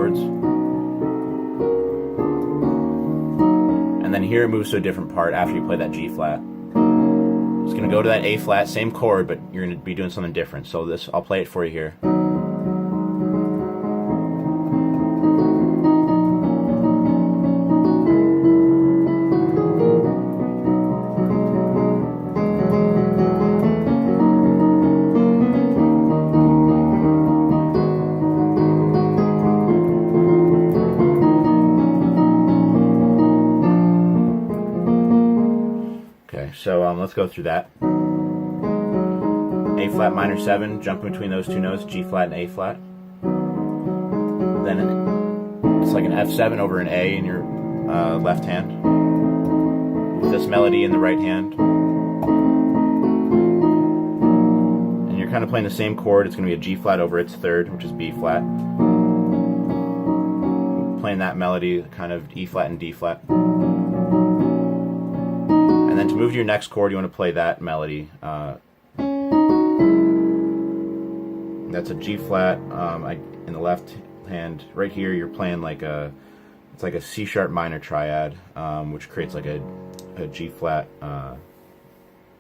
chords. And then here it moves to a different part after you play that G flat. It's going to go to that A flat, same chord, but you're going to be doing something different. So this, I'll play it for you here. So let's go through that. A flat minor 7, jump between those two notes, G flat and A flat. Then it's like an F7 over an A in your left hand, with this melody in the right hand. And you're kind of playing the same chord. It's going to be a G flat over its third, which is B flat. Playing that melody, kind of E flat and D flat. And then to move to your next chord, you want to play that melody. That's a G flat. In the left hand, right here, you're playing like it's like a C sharp minor triad, which creates like a G flat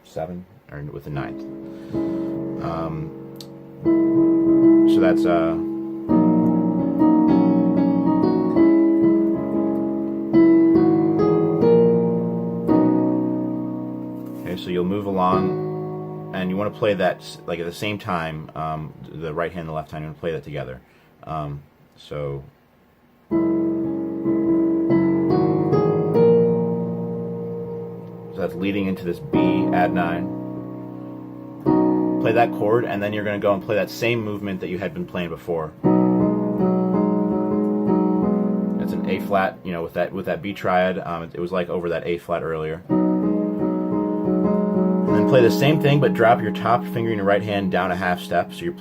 7, or with a ninth. So that's so you'll move along, and you want to play that like at the same time. The right hand and the left hand, you want to play that together. So that's leading into this B add 9. Play that chord, and then you're going to go and play that same movement that you had been playing before. It's an A flat, you know, with that B triad. It was like over that A flat earlier. And then play the same thing, but drop your top finger in your right hand down a half step, so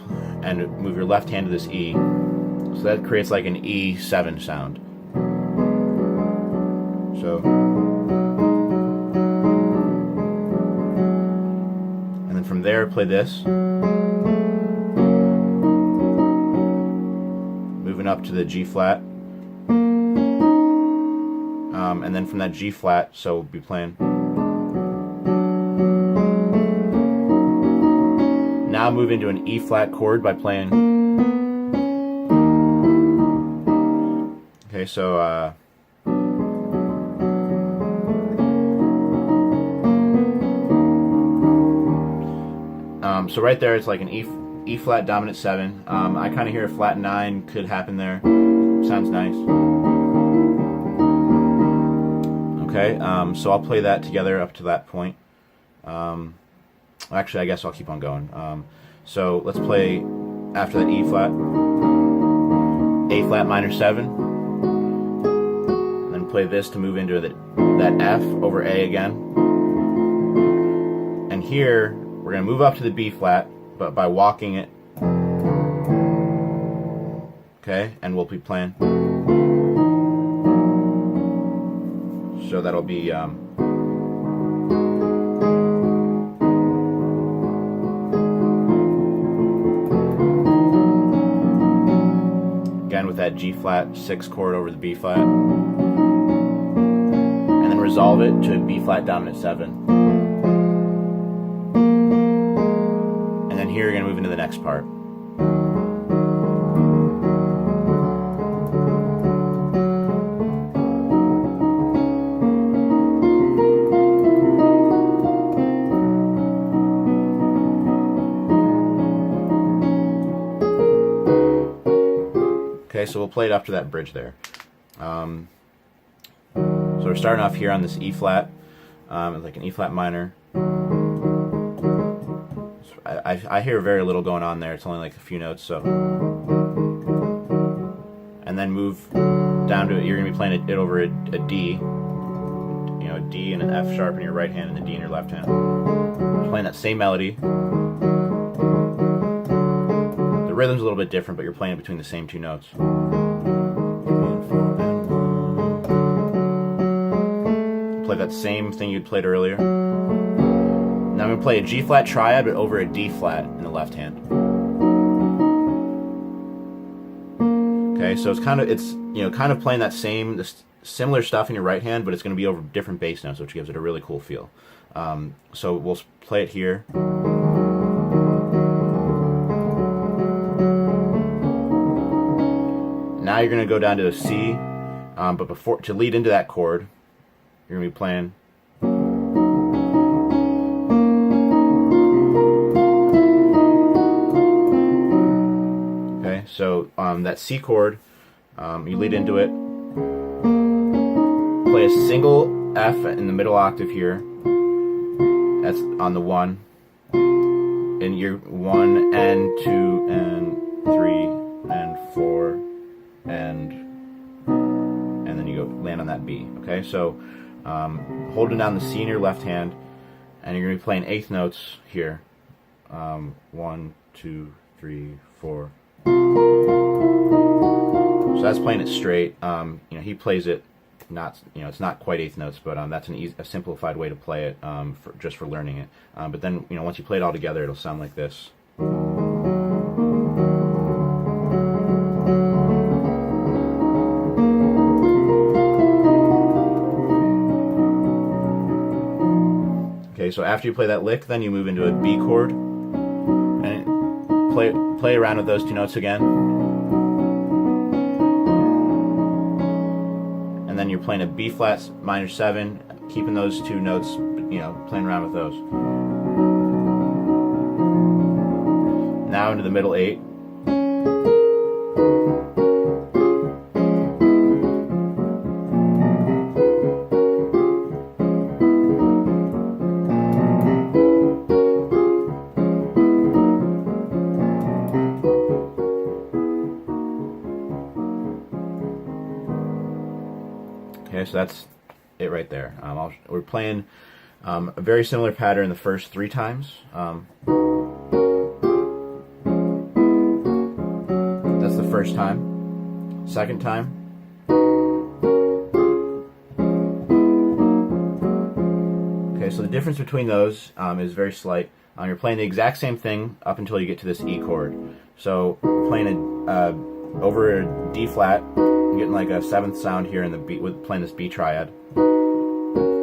and move your left hand to this E. So that creates like an E7 sound. So, and then from there, play this. Moving up to the G flat. And then from that G flat, so we'll be playing. Now move into an E flat chord by playing. Okay, so so right there it's like an E flat dominant 7. I kind of hear a flat 9 could happen there. Sounds nice. Okay, so I'll play that together up to that point. Actually, I guess I'll keep on going. So let's play after that E flat, A flat minor 7, and then play this to move into that F over A again. And here we're going to move up to the B flat, but by walking it. Okay, and we'll be playing. So that'll be with that G flat 6 chord over the B flat, and then resolve it to B flat dominant 7, and then here you're going to move into the next part. Okay, so we'll play it after that bridge there. So we're starting off here on this E flat, like an E flat minor. I hear very little going on there. It's only like a few notes. So, and then move down to it. You're gonna be playing it over a D. You know, a D and an F sharp in your right hand and a D in your left hand. Playing that same melody. The rhythm's a little bit different, but you're playing it between the same two notes. Play that same thing you'd played earlier. Now I'm going to play a G flat triad, but over a D flat in the left hand. Okay, Okay, so it's kind of playing that similar stuff in your right hand, but it's going to be over different bass notes, which gives it a really cool feel. So we'll play it here. Now you're going to go down to a C, but to lead into that chord, you're going to be playing. Okay, so that C chord, you lead into it, play a single F in the middle octave here, that's on the 1, and you're 1 and 2 and 3 and 4, and then you go land on that B. Okay, so holding down the C in your left hand, and you're going to be playing eighth notes here. 1, 2, 3, 4. So that's playing it straight. He plays it not, it's not quite eighth notes, but that's a simplified way to play it just for learning it. But then, once you play it all together, it'll sound like this. Okay, so after you play that lick, then you move into a B chord, and play around with those two notes again, and then you're playing a B flat minor 7, keeping those two notes, playing around with those. Now into the middle 8. Okay, so that's it right there. We're playing a very similar pattern the first 3 times. That's the first time. Second time. Okay, so the difference between those is very slight. You're playing the exact same thing up until you get to this E chord. So playing over a D flat, getting like a 7th sound here in the B, playing this B triad,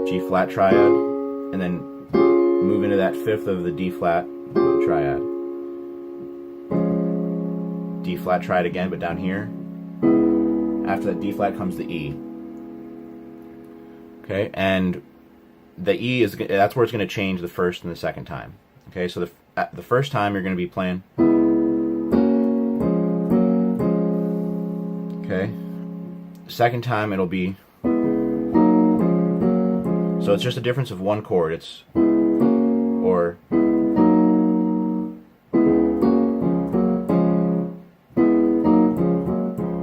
G flat triad, and then move into that 5th of the D flat triad, D flat triad again, but down here. After that D flat comes the E. Okay, and the E that's where it's going to change the first and the second time. Okay, so the first time you're going to be playing. Okay. Second time it'll be, so it's just a difference of 1 chord. It's or,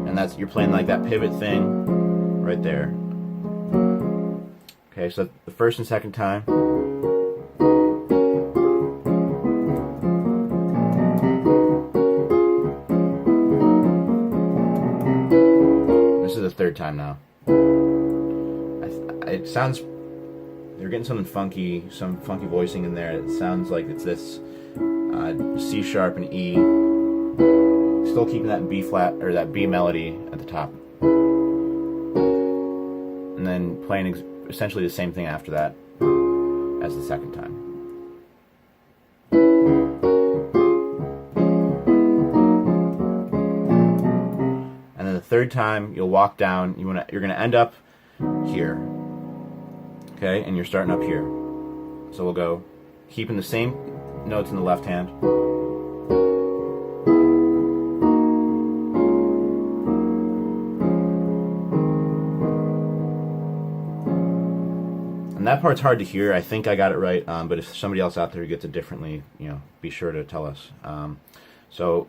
and you're playing like that pivot thing right there. Okay, so the first and second time. This is the third time now. It sounds, they're getting some funky voicing in there. It sounds like it's this C sharp and E, still keeping that B flat or that B melody at the top, and then playing essentially the same thing after that as the second time. And then the third time you'll walk down. You're gonna end up here. Okay, and you're starting up here. So we'll go keeping the same notes in the left hand. And that part's hard to hear. I think I got it right, but if somebody else out there gets it differently, be sure to tell us. So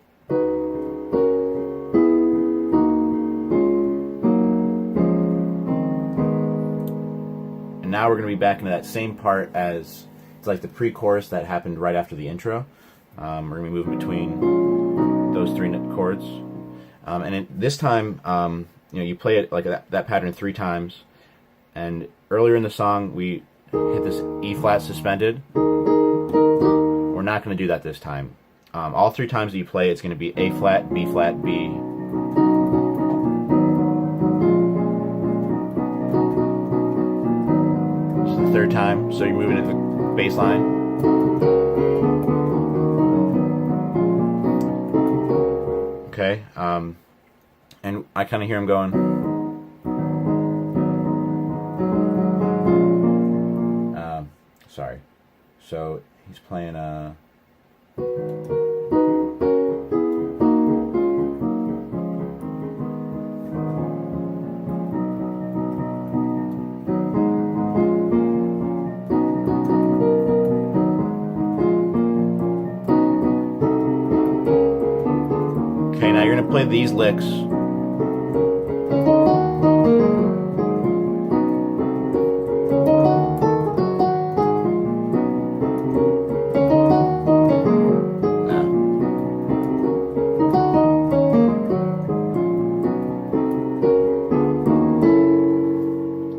and now we're going to be back into that same part as it's like the pre-chorus that happened right after the intro. We're going to be moving between those 3 chords, and this time, you play it like that pattern 3 times. And earlier in the song, we hit this E flat suspended. We're not going to do that this time. All 3 times that you play, it's going to be A flat, B flat, B, time, so you're moving to the bass line. Okay, and I kind of hear him going. Sorry. So he's playing okay, now you're gonna play these licks.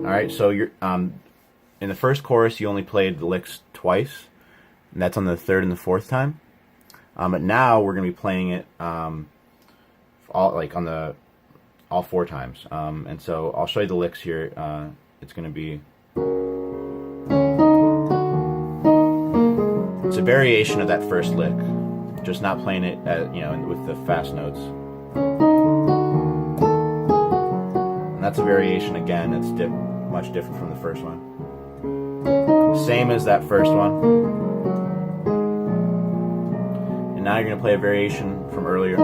Alright, so you're in the first chorus you only played the licks twice, and that's on the third and the fourth time. But now we're gonna be playing it all four times. And so I'll show you the licks here. It's gonna be, it's a variation of that first lick, just not playing it with the fast notes. And that's a variation again. It's much different from the first one. Same as that first one. And now you're going to play a variation from earlier.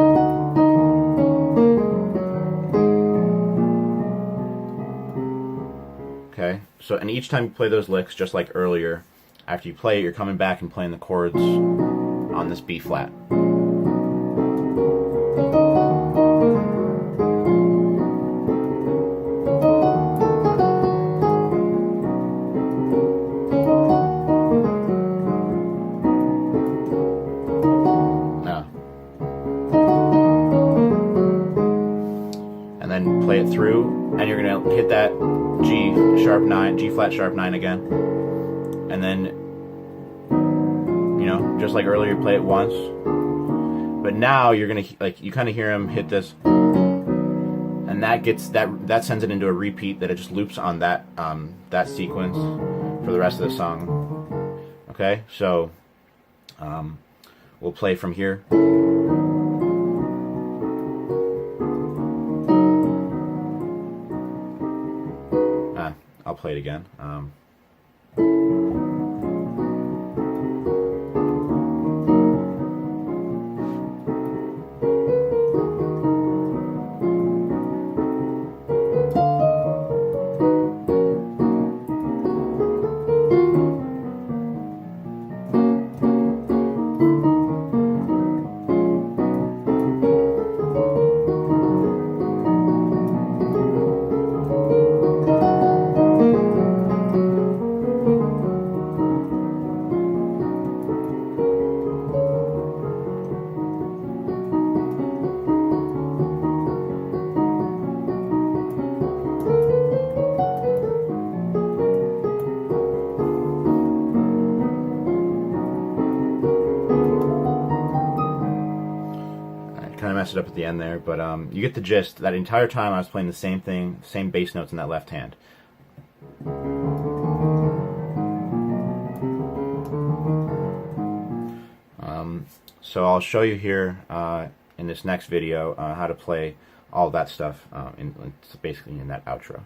Okay, so and each time you play those licks, just like earlier, after you play it, you're coming back and playing the chords on this B flat. And then play it through, and you're gonna hit that G flat sharp 9 again, and then just like earlier, play it once. But now you're gonna you kind of hear him hit this, and that sends it into a repeat that it just loops on that that sequence for the rest of the song. Okay, so we'll play from here. I'll play it again. Kind of messed it up at the end there, but you get the gist. That entire time I was playing the same thing, same bass notes in that left hand. So I'll show you here in this next video how to play all that stuff. It's basically in that outro.